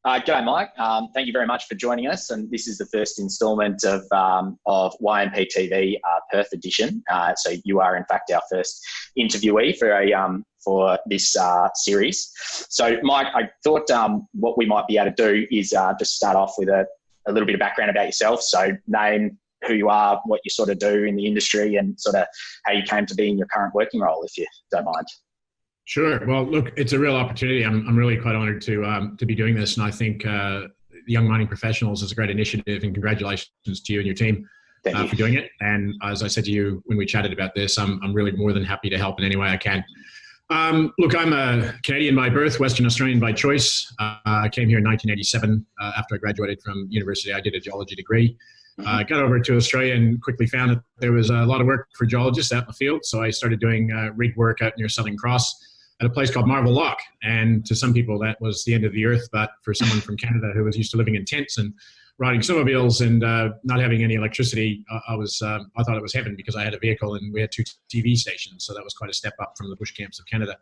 G'day, Mike. Thank you very much for joining us. And this is the first instalment of YMP TV Perth edition. So you are, in fact, our first interviewee for this series. So, Mike, I thought what we might be able to do is just start off with a little bit of background about yourself. So, name, who you are, what you sort of do in the industry, and sort of how you came to be in your current working role, if you don't mind. Sure. Well, look, it's a real opportunity. I'm really quite honoured to be doing this, and I think Young Mining Professionals is a great initiative. And congratulations to you and your team for doing it. And as I said to you when we chatted about this, I'm really more than happy to help in any way I can. Look, I'm a Canadian by birth, Western Australian by choice. I came here in 1987 after I graduated from university. I did a geology degree. Got over to Australia and quickly found that there was a lot of work for geologists out in the field. So I started doing rig work out near Southern Cross at a place called Marvel Lock. And to some people, that was the end of the earth. But for someone from Canada who was used to living in tents and riding snowmobiles and not having any electricity, I thought it was heaven because I had a vehicle and we had 2 TV stations. So that was quite a step up from the bush camps of Canada.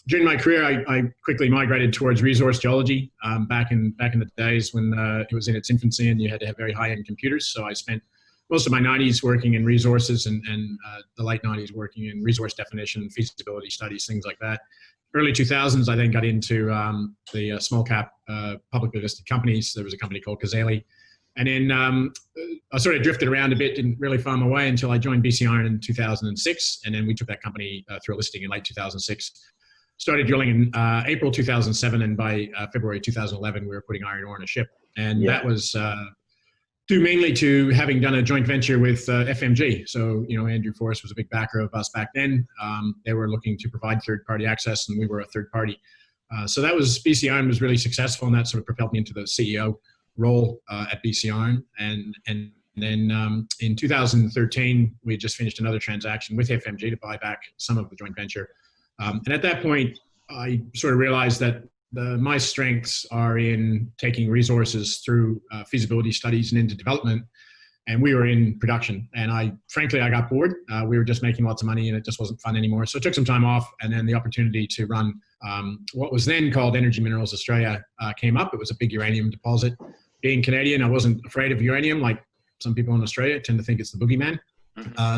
During my career, I quickly migrated towards resource geology back in the days when it was in its infancy and you had to have very high-end computers. So I spent most of my 90s working in resources and the late 90s working in resource definition, feasibility studies, things like that. Early 2000s, I then got into the small cap publicly listed companies. There was a company called Kazali. And then I sort of drifted around a bit, didn't really find my way until I joined BC Iron in 2006. And then we took that company through a listing in late 2006. Started drilling in April 2007. And by February 2011, we were putting iron ore on a ship. And that was due mainly to having done a joint venture with FMG. So, Andrew Forrest was a big backer of us back then. They were looking to provide third-party access, and we were a third party. So that was, BC Iron was really successful, and that sort of propelled me into the CEO role at BC Iron. And then in 2013, we had just finished another transaction with FMG to buy back some of the joint venture. And at that point, I sort of realized that my strengths are in taking resources through feasibility studies and into development, and we were in production. And frankly, I got bored. We were just making lots of money, and it just wasn't fun anymore. So I took some time off, and then the opportunity to run what was then called Energy Minerals Australia came up. It was a big uranium deposit. Being Canadian, I wasn't afraid of uranium like some people in Australia tend to think it's the boogeyman.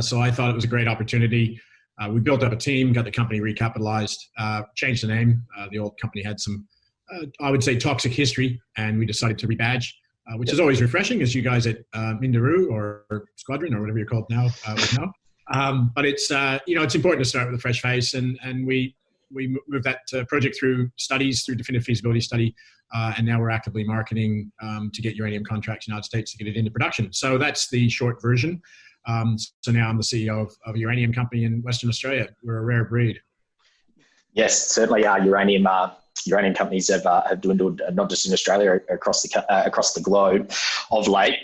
So I thought it was a great opportunity. We built up a team, got the company recapitalized, changed the name. The old company had some, I would say, toxic history, and we decided to rebadge, which is always refreshing, as you guys at Minderoo or Squadron or whatever you're called now would know. But it's it's important to start with a fresh face, and we moved that project through studies, through definitive feasibility study, and now we're actively marketing to get uranium contracts in the United States to get it into production. So that's the short version. So now I'm the CEO of a uranium company in Western Australia. We're a rare breed. Yes, certainly uranium companies have dwindled, not just in Australia, across the globe of late.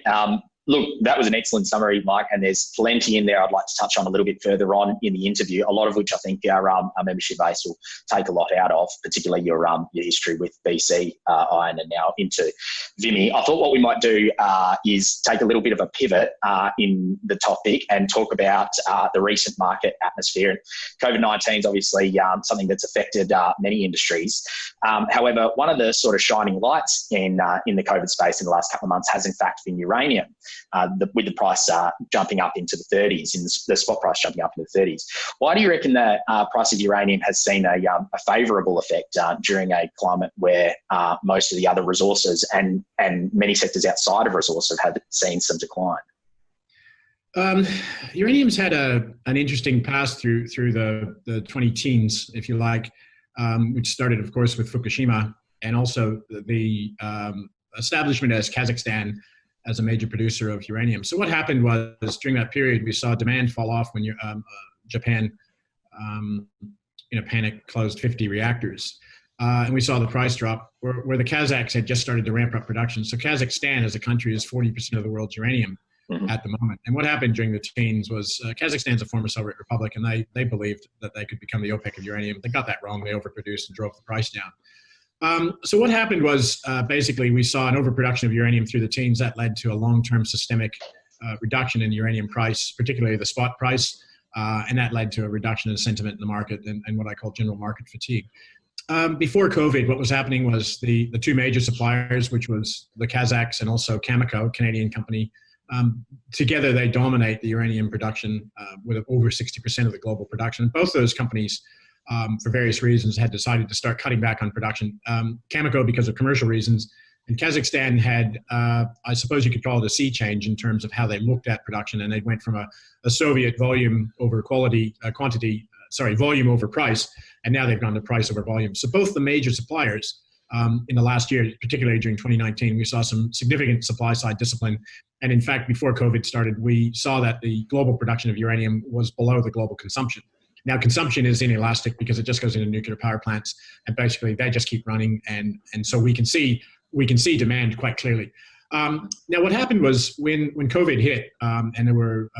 Look, that was an excellent summary, Mike, and there's plenty in there I'd like to touch on a little bit further on in the interview, a lot of which I think our membership base will take a lot out of, particularly your history with BC Iron and now into Vimy. I thought what we might do is take a little bit of a pivot in the topic and talk about the recent market atmosphere. And COVID-19 is obviously something that's affected many industries. However, one of the sort of shining lights in the COVID space in the last couple of months has in fact been uranium. With the price jumping up into the 30s, in the spot price jumping up into the 30s. Why do you reckon the price of uranium has seen a favourable effect during a climate where most of the other resources and many sectors outside of resources have seen some decline? Uranium's had an interesting pass through the 2010s, if you like, which started, of course, with Fukushima, and also the establishment as Kazakhstan as a major producer of uranium. So what happened was during that period, we saw demand fall off when Japan, in a panic, closed 50 reactors. And we saw the price drop where the Kazakhs had just started to ramp up production. So Kazakhstan as a country is 40% of the world's uranium at the moment. And what happened during the teens was Kazakhstan's a former Soviet republic, and they believed that they could become the OPEC of uranium. They got that wrong. They overproduced and drove the price down. So what happened was basically we saw an overproduction of uranium through the teens that led to a long-term systemic reduction in the uranium price, particularly the spot price, and that led to a reduction in sentiment in the market and what I call general market fatigue. Before COVID, what was happening was the two major suppliers, which was the Kazakhs and also Cameco, a Canadian company, together they dominate the uranium production with over 60% of the global production. Both those companies, for various reasons, had decided to start cutting back on production. Cameco because of commercial reasons, and Kazakhstan had, I suppose you could call it a sea change in terms of how they looked at production, and they went from a Soviet volume over volume over price, and now they've gone to price over volume. So both the major suppliers in the last year, particularly during 2019, we saw some significant supply side discipline. And in fact, before COVID started, we saw that the global production of uranium was below the global consumption. Now, consumption is inelastic because it just goes into nuclear power plants, and basically they just keep running, and so we can see demand quite clearly. Now, what happened was when COVID hit and there were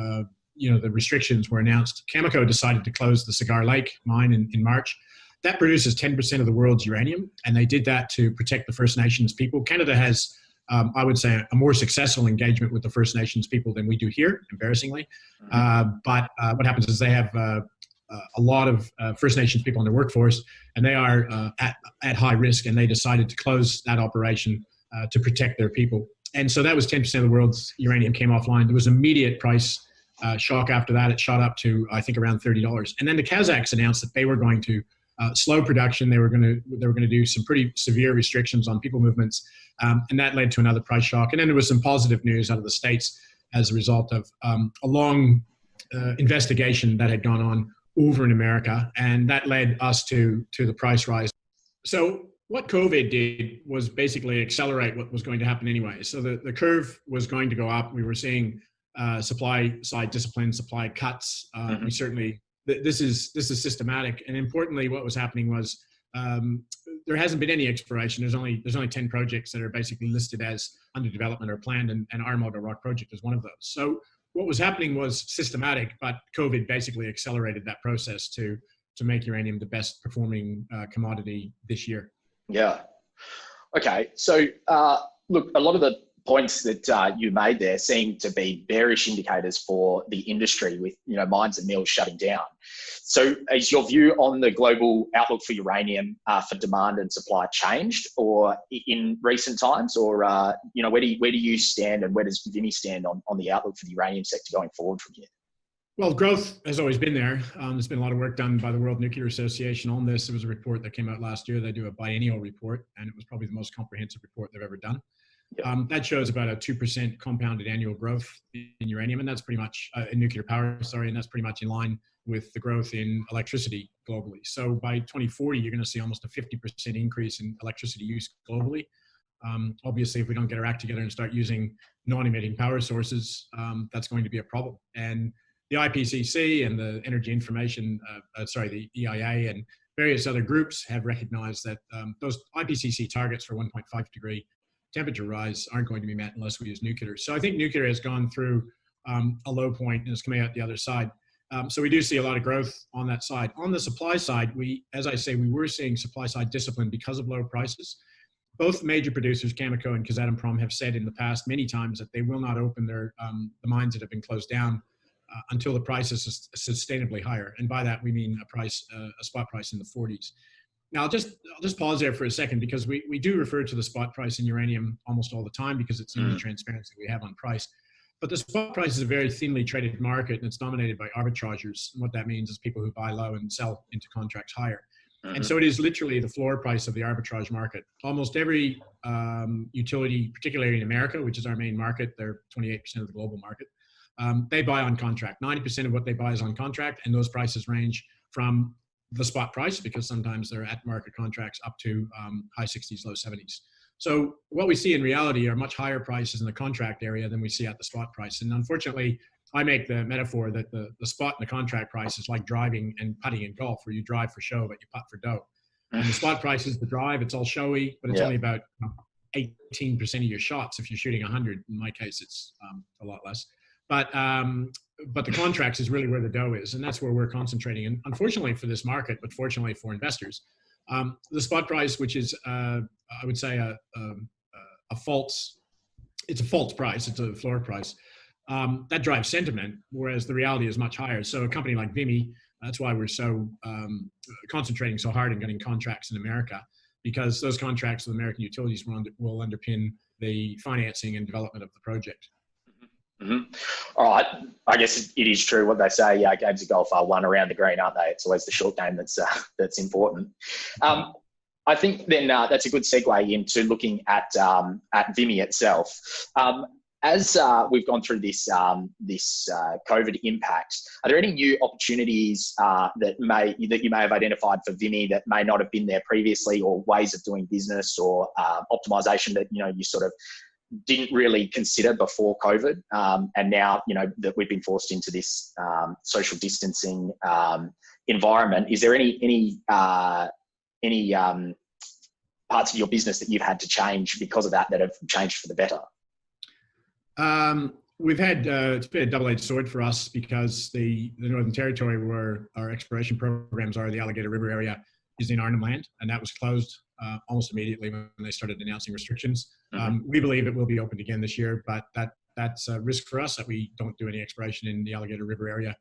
the restrictions were announced, Cameco decided to close the Cigar Lake mine in March. That produces 10% of the world's uranium, and they did that to protect the First Nations people. Canada has, I would say, a more successful engagement with the First Nations people than we do here, embarrassingly. But what happens is they have a lot of First Nations people in their workforce, and they are at high risk, and they decided to close that operation to protect their people. And so that was 10% of the world's uranium came offline. There was immediate price shock after that. It shot up to, I think, around $30. And then the Kazakhs announced that they were going to slow production. They were going to do some pretty severe restrictions on people movements, and that led to another price shock. And then there was some positive news out of the States as a result of a long investigation that had gone on over in America, and that led us to the price rise. So what COVID did was basically accelerate what was going to happen anyway. So the curve was going to go up. We were seeing supply side discipline, supply cuts. We certainly, this is systematic. And importantly, what was happening was there hasn't been any exploration. There's only 10 projects that are basically listed as under development or planned, and our Mulga Rock project is one of those. So what was happening was systematic, but COVID basically accelerated that process to make uranium the best performing commodity this year. Yeah. Okay. So look, a lot of the points that you made there seem to be bearish indicators for the industry, with mines and mills shutting down. So is your view on the global outlook for uranium for demand and supply changed, or in recent times, or where do you stand, and where does Vimy stand on the outlook for the uranium sector going forward from here? Well, growth has always been there. There's been a lot of work done by the World Nuclear Association on this. There was a report that came out last year. They do a biennial report, and it was probably the most comprehensive report they've ever done. Yep. That shows about a 2% compounded annual growth in uranium, and that's pretty much in nuclear power, and that's pretty much in line with the growth in electricity globally. So by 2040, you're going to see almost a 50% increase in electricity use globally. Obviously, if we don't get our act together and start using non-emitting power sources, that's going to be a problem. And the IPCC and the Energy Information, the EIA and various other groups have recognized that those IPCC targets for 1.5 degree temperature rise aren't going to be met unless we use nuclear. So I think nuclear has gone through a low point and is coming out the other side. So we do see a lot of growth on that side. On the supply side, as I say, we were seeing supply side discipline because of low prices. Both major producers, Cameco and Kazatomprom, have said in the past many times that they will not open the mines that have been closed down until the price is sustainably higher. And by that, we mean a spot price in the 40s. Now, I'll just pause there for a second, because we do refer to the spot price in uranium almost all the time because it's the only transparency we have on price. But the spot price is a very thinly traded market, and it's dominated by arbitrageurs. And what that means is people who buy low and sell into contracts higher. And so it is literally the floor price of the arbitrage market. Almost every utility, particularly in America, which is our main market, they're 28% of the global market, they buy on contract. 90% of what they buy is on contract, and those prices range from the spot price, because sometimes they're at market contracts, up to high 60s, low 70s. So what we see in reality are much higher prices in the contract area than we see at the spot price. And unfortunately, I make the metaphor that the spot and the contract price is like driving and putting in golf, where you drive for show, but you putt for dough. And the spot price is the drive. It's all showy, but it's only about 18% of your shots if you're shooting 100. In my case, it's a lot less. But the contracts is really where the dough is, and that's where we're concentrating. And unfortunately for this market, but fortunately for investors, the spot price, which is I would say a false price. It's a floor price. That drives sentiment, whereas the reality is much higher. So a company like Vimy, That's why we're so concentrating so hard on getting contracts in America, because those contracts with American utilities will underpin the financing and development of the project. Mm-hmm. All right. I guess it is true what they say. Games of golf are won around the green, aren't they? It's always the short game that's important. I think then that's a good segue into looking at Vimy itself. As we've gone through this COVID impact, are there any new opportunities that you may have identified for Vimy that may not have been there previously, or ways of doing business or optimization that you sort of didn't really consider before COVID, and now that we've been forced into this social distancing environment? Is there any parts of your business that you've had to change because of that have changed for the better? We've had it's been a double-edged sword for us, because the Northern Territory, where our exploration programs are, the Alligator River area, is in Arnhem Land, and that was closed almost immediately when they started announcing restrictions. We believe it will be opened again this year, but that's a risk for us that we don't do any exploration in the Alligator River area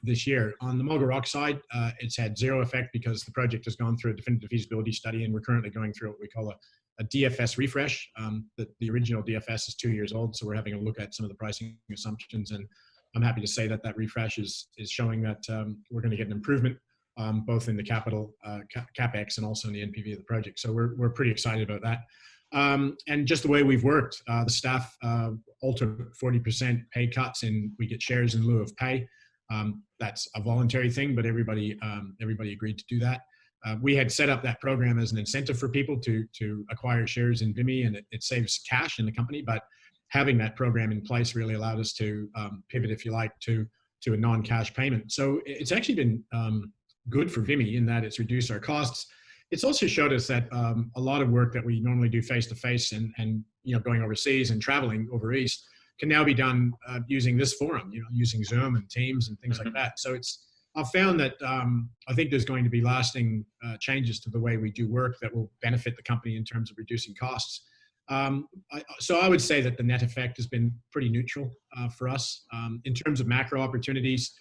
this year. On the Mulga Rock side, it's had zero effect because the project has gone through a definitive feasibility study, and we're currently going through what we call a DFS refresh. The original DFS is 2 years old, so we're having a look at some of the pricing assumptions, and I'm happy to say that refresh is showing that we're going to get an improvement both in the capital capex and also in the NPV of the project. So we're pretty excited about that. And just the way we've worked, the staff alter 40% pay cuts, and we get shares in lieu of pay. That's a voluntary thing, but everybody agreed to do that. We had set up that program as an incentive for people to acquire shares in Vimy, and it saves cash in the company. But having that program in place really allowed us to pivot, if you like, to a non-cash payment. So it's actually been good for Vimy in that it's reduced our costs. It's also showed us that a lot of work that we normally do face-to-face and going overseas and traveling over east can now be done using this forum, using Zoom and Teams and things like that. So I've found that I think there's going to be lasting changes to the way we do work that will benefit the company in terms of reducing costs. So I would say that the net effect has been pretty neutral for us. In terms of macro opportunities,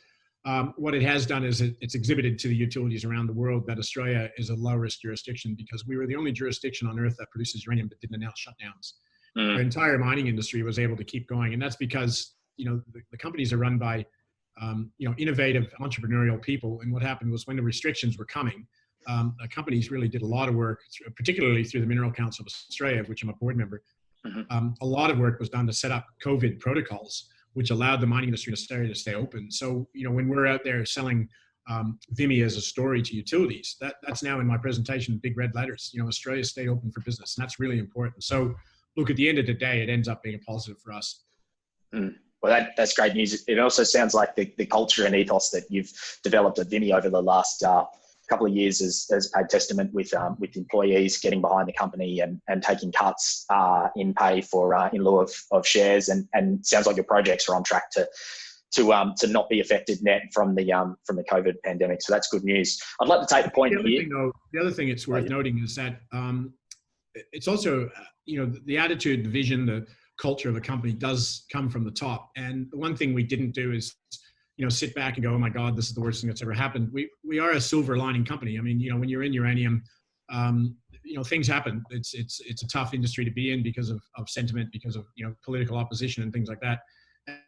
what it has done is it's exhibited to the utilities around the world that Australia is a low-risk jurisdiction, because we were the only jurisdiction on Earth that produces uranium but didn't announce shutdowns. Our entire mining industry was able to keep going, and that's because the companies are run by innovative entrepreneurial people. And what happened was, when the restrictions were coming, companies really did a lot of work, particularly through the Mineral Council of Australia, of which I'm a board member. A lot of work was done to set up COVID protocols, which allowed the mining industry in Australia to stay open. So, when we're out there selling Vimy as a story to utilities, that's now in my presentation, big red letters. Australia stayed open for business, and that's really important. So, look, at the end of the day, it ends up being a positive for us. Well, that's great news. It also sounds like the culture and ethos that you've developed at Vimy over the last couple of years has paid testament with employees getting behind the company and taking cuts in pay in lieu of shares, and sounds like your projects are on track to not be affected net from the COVID pandemic. So that's good news. I'd like to take the point here. The other thing it's worth noting is that it's also the attitude, the vision, the culture of a company does come from the top. And the one thing we didn't do is sit back and go, oh my God, this is the worst thing that's ever happened. We are a silver lining company. I mean, when you're in uranium, things happen. It's a tough industry to be in because of sentiment, because of political opposition and things like that.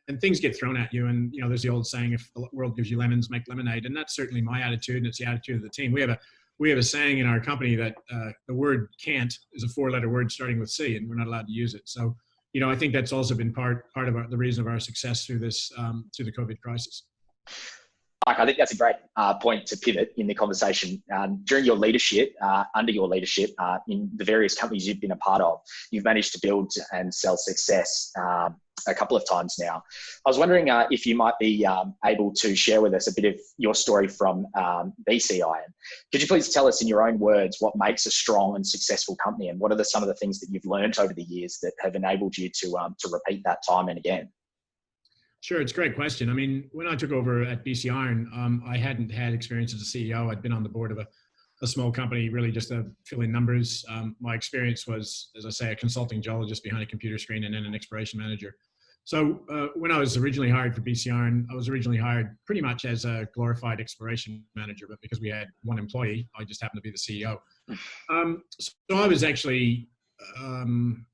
And things get thrown at you. And there's the old saying, if the world gives you lemons, make lemonade. And that's certainly my attitude, and it's the attitude of the team. We have a saying in our company that the word can't is a 4-letter word starting with C, and we're not allowed to use it. So I think that's also been part of the reason of our success through this through the COVID crisis. Mike, I think that's a great point to pivot in the conversation. During your leadership, under your leadership, in the various companies you've been a part of, you've managed to build and sell success a couple of times now. I was wondering if you might be able to share with us a bit of your story from BC Iron. Could you please tell us in your own words what makes a strong and successful company, and what are some of the things that you've learned over the years that have enabled you to repeat that time and again? Sure, it's a great question. I mean, when I took over at BC Iron, I hadn't had experience as a CEO. I'd been on the board of a small company, really just to fill in numbers. My experience was, as I say, a consulting geologist behind a computer screen and then an exploration manager. So when I was originally hired for BCR, and I was originally hired pretty much as a glorified exploration manager, but because we had one employee, I just happened to be the CEO. So I was actually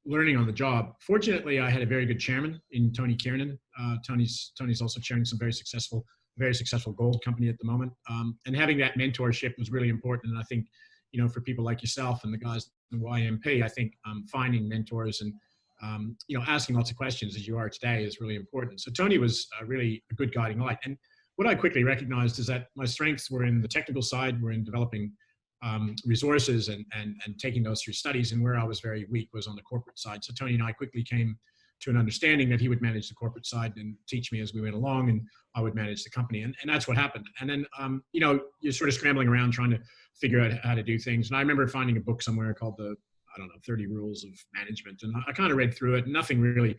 learning on the job. Fortunately, I had a very good chairman in Tony Kiernan. Tony's also chairing some very successful gold company at the moment. And having that mentorship was really important. And I think, for people like yourself and the guys in the YMP, I think finding mentors and asking lots of questions as you are today is really important. So Tony was really a good guiding light. And what I quickly recognized is that my strengths were in the technical side, were in developing resources and taking those through studies. And where I was very weak was on the corporate side. So Tony and I quickly came to an understanding that he would manage the corporate side and teach me as we went along, and I would manage the company. And that's what happened. And then, you're sort of scrambling around trying to figure out how to do things. And I remember finding a book somewhere called 30 Rules of Management. And I kind of read through it. Nothing really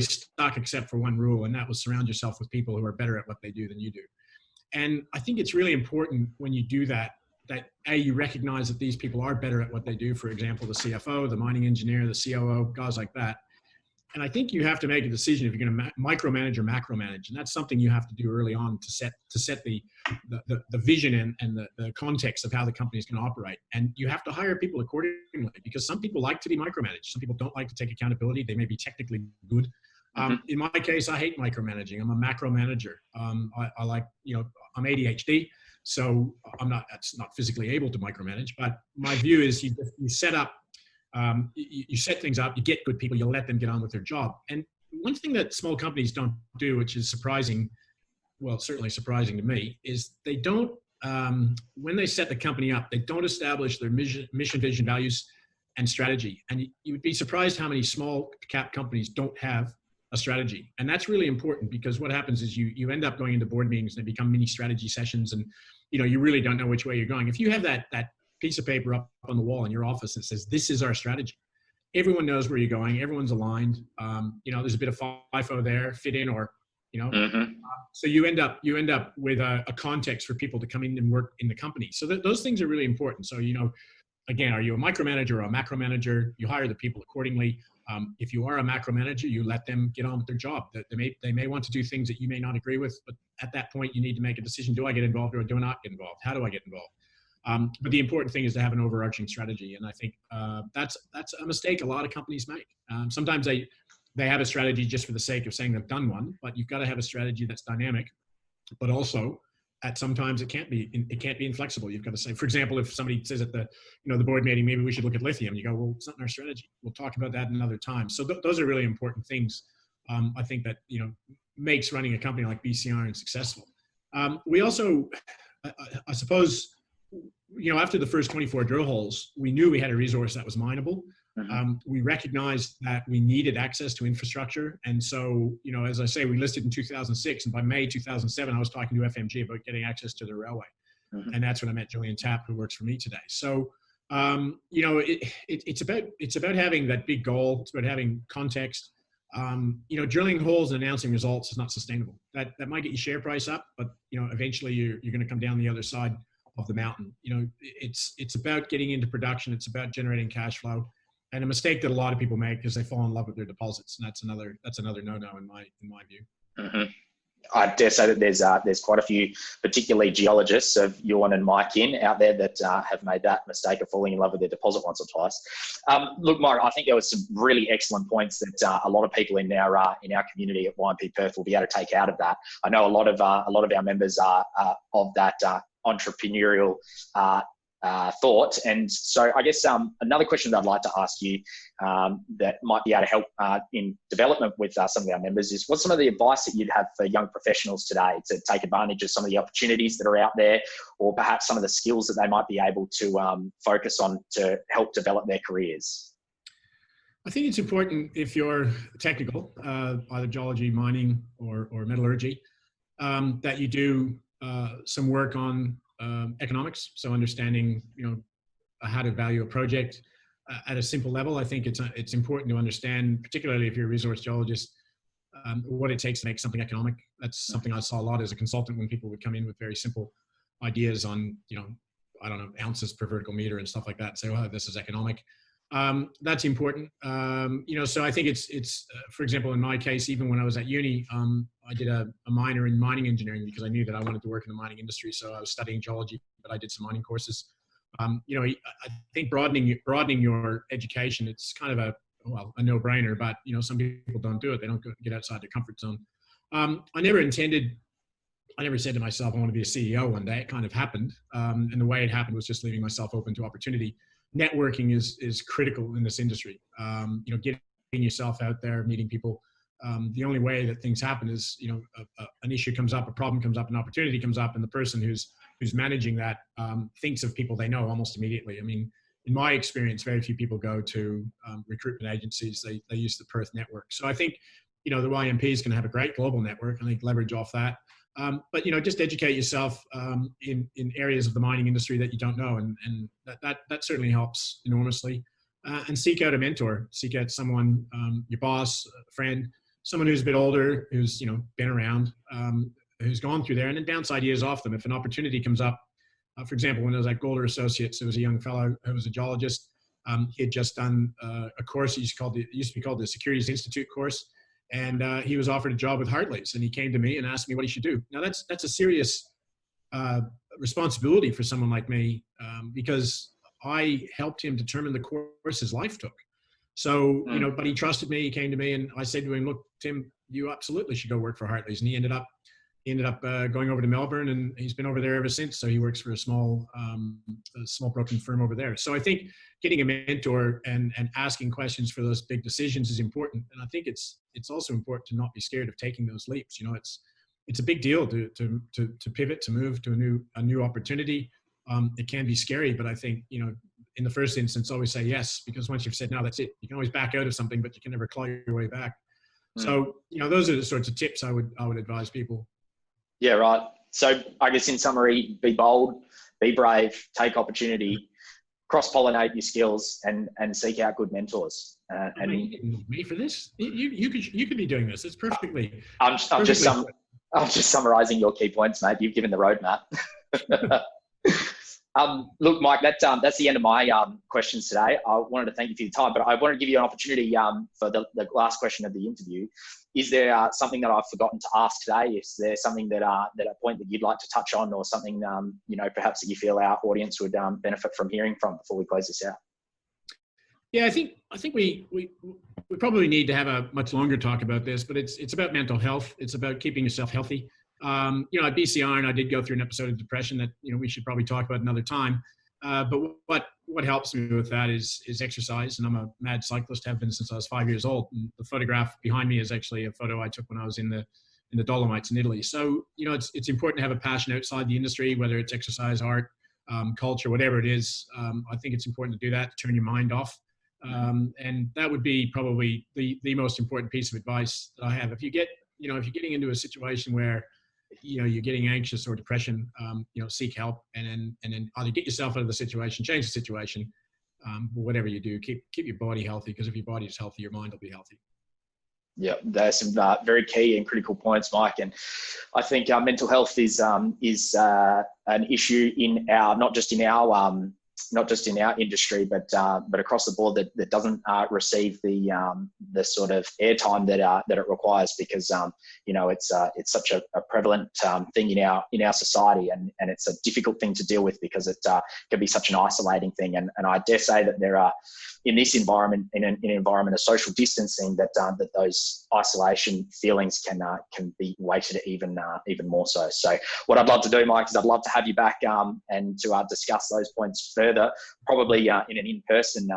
stuck except for one rule. And that was surround yourself with people who are better at what they do than you do. And I think it's really important when you do that you recognize that these people are better at what they do. For example, the CFO, the mining engineer, the COO, guys like that. And I think you have to make a decision if you're going to micromanage or macromanage. And that's something you have to do early on to set the vision and the context of how the company is going to operate. And you have to hire people accordingly, because some people like to be micromanaged. Some people don't like to take accountability. They may be technically good. In my case, I hate micromanaging. I'm a macro manager. I like, I'm ADHD. So that's not physically able to micromanage, but my view is you set up, you set things up, you get good people, you let them get on with their job. And one thing that small companies don't do, which is surprising, well, certainly surprising to me, is they don't, when they set the company up, they don't establish their mission, vision, values, and strategy. And you would be surprised how many small cap companies don't have a strategy. And that's really important, because what happens is you end up going into board meetings and they become mini strategy sessions, and you really don't know which way you're going. If you have that piece of paper up on the wall in your office that says, this is our strategy, everyone knows where you're going, everyone's aligned. There's a bit of FIFO there, fit in, or so you end up with a context for people to come in and work in the company. So those things are really important. So again, are you a micromanager or a macro manager? You hire the people accordingly. If you are a macro manager, you let them get on with their job. They may want to do things that you may not agree with, but at that point, you need to make a decision. Do I get involved or do I not get involved? How do I get involved? But the important thing is to have an overarching strategy. And I think that's a mistake a lot of companies make. Sometimes they have a strategy just for the sake of saying they've done one, but you've got to have a strategy that's dynamic, but also sometimes it can't be inflexible. You've got to say, for example, if somebody says at the board meeting, maybe we should look at lithium, you go, well, it's not in our strategy. We'll talk about that another time. So those are really important things. I think that, makes running a company like BCR successful. We also, I suppose, after the first 24 drill holes, we knew we had a resource that was mineable. We recognized that we needed access to infrastructure. And so, as I say, we listed in 2006, and by May 2007, I was talking to FMG about getting access to the railway. And that's when I met Julian Tapp, who works for me today. So, it's about having that big goal. It's about having context. Drilling holes and announcing results is not sustainable. That might get your share price up, but, eventually you're going to come down the other side of the mountain. It's about getting into production. It's about generating cash flow. And a mistake that a lot of people make is they fall in love with their deposits, and that's another no-no in my view. I dare say that there's quite a few, particularly geologists of Ewan and Mike out there that have made that mistake of falling in love with their deposit once or twice. Look, Mike, I think there was some really excellent points that a lot of people in our community at YMP Perth will be able to take out of that. I know a lot of our members are of that entrepreneurial thought. And so I guess another question that I'd like to ask you that might be able to help in development with some of our members is, what's some of the advice that you'd have for young professionals today to take advantage of some of the opportunities that are out there, or perhaps some of the skills that they might be able to focus on to help develop their careers? I think it's important, if you're technical, either geology, mining, or metallurgy, that you do some work on economics. So understanding, how to value a project at a simple level. I think it's important to understand, particularly if you're a resource geologist, what it takes to make something economic. That's something I saw a lot as a consultant when people would come in with very simple ideas on, ounces per vertical meter and stuff like that, and say, oh, this is economic. That's important. So I think it's for example, in my case, even when I was at uni, I did a minor in mining engineering because I knew that I wanted to work in the mining industry. So I was studying geology, but I did some mining courses. I think broadening your education, it's kind of a no-brainer, but some people don't do it. They don't get outside their comfort zone. I never said to myself, I want to be a CEO one day. It kind of happened. And the way it happened was just leaving myself open to opportunity. Networking is critical in this industry. Getting yourself out there, meeting people. The only way that things happen is, an issue comes up, a problem comes up, an opportunity comes up, and the person who's managing that thinks of people they know almost immediately. I mean, in my experience, very few people go to recruitment agencies. They use the Perth network. So I think, the YMP is going to have a great global network. I think leverage off that. But just educate yourself in areas of the mining industry that you don't know, and that certainly helps enormously. And seek out a mentor, seek out someone, your boss, a friend, someone who's a bit older, who's been around, who's gone through there, and then bounce ideas off them. If an opportunity comes up, for example, when I was at Golder Associates, there was a young fellow who was a geologist. He had just done a course. It used to be called the Securities Institute course. And he was offered a job with Hartley's, and he came to me and asked me what he should do. Now that's a serious responsibility for someone like me, because I helped him determine the course his life took. So, but he trusted me. He came to me, and I said to him, "Look, Tim, you absolutely should go work for Hartley's." And he ended up going over to Melbourne, and he's been over there ever since. So he works for a small broking firm over there. So I think getting a mentor and asking questions for those big decisions is important. And I think it's also important to not be scared of taking those leaps. It's a big deal to pivot, to move to a new opportunity. It can be scary, but I think, in the first instance, always say yes, because once you've said no, that's it. You can always back out of something, but you can never claw your way back. So, those are the sorts of tips I would advise people. Yeah, right. So I guess in summary, be bold, be brave, take opportunity, cross-pollinate your skills, and seek out good mentors. And me for this, you could be doing this. It's perfectly. I'm just summarising your key points, mate. You've given the roadmap. Look, Mike, that's the end of my questions today. I wanted to thank you for your time, but I wanted to give you an opportunity for the last question of the interview. Is there something that I've forgotten to ask today? Is there something that a point that you'd like to touch on, or something perhaps that you feel our audience would benefit from hearing from before we close this out? Yeah, I think we probably need to have a much longer talk about this, but it's about mental health. It's about keeping yourself healthy. At BCR, and I did go through an episode of depression that we should probably talk about another time. But what helps me with that is exercise, and I'm a mad cyclist, have been since I was 5 years old. And the photograph behind me is actually a photo I took when I was in the Dolomites in Italy. So it's important to have a passion outside the industry, whether it's exercise, art, culture, whatever it is. I think it's important to do that, to turn your mind off. And that would be probably the most important piece of advice that I have. If you're getting into a situation where you're getting anxious or depression, seek help, and then either get yourself out of the situation, change the situation, whatever you do, keep your body healthy, because if your body is healthy, your mind will be healthy. Yeah, there's some very key and critical points, Mike. And I think mental health is an issue not just in our industry, but across the board that doesn't receive the sort of airtime that it requires, because it's such a prevalent thing in our society, and it's a difficult thing to deal with, because it can be such an isolating thing. And I dare say that there are, in this environment, in an environment of social distancing, that those isolation feelings can be weighted even more so. So what I'd love to do, Mike, is I'd love to have you back and to discuss those points further, probably in an in-person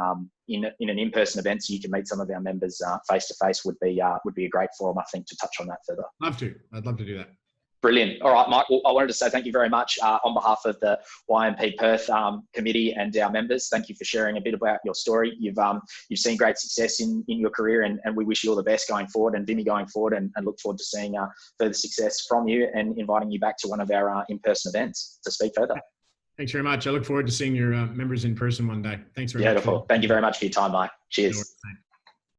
event, so you can meet some of our members face to face. Would be a great forum, I think, to touch on that further. I'd love to do that. Brilliant. All right, Mike. Well, I wanted to say thank you very much on behalf of the YMP Perth committee and our members. Thank you for sharing a bit about your story. You've seen great success in your career, and we wish you all the best going forward, and Vimy going forward, and look forward to seeing further success from you, and inviting you back to one of our in-person events to speak further. Thanks very much. I look forward to seeing your members in person one day. Thanks very much. Beautiful. Thank you very much for your time, Mike. Cheers.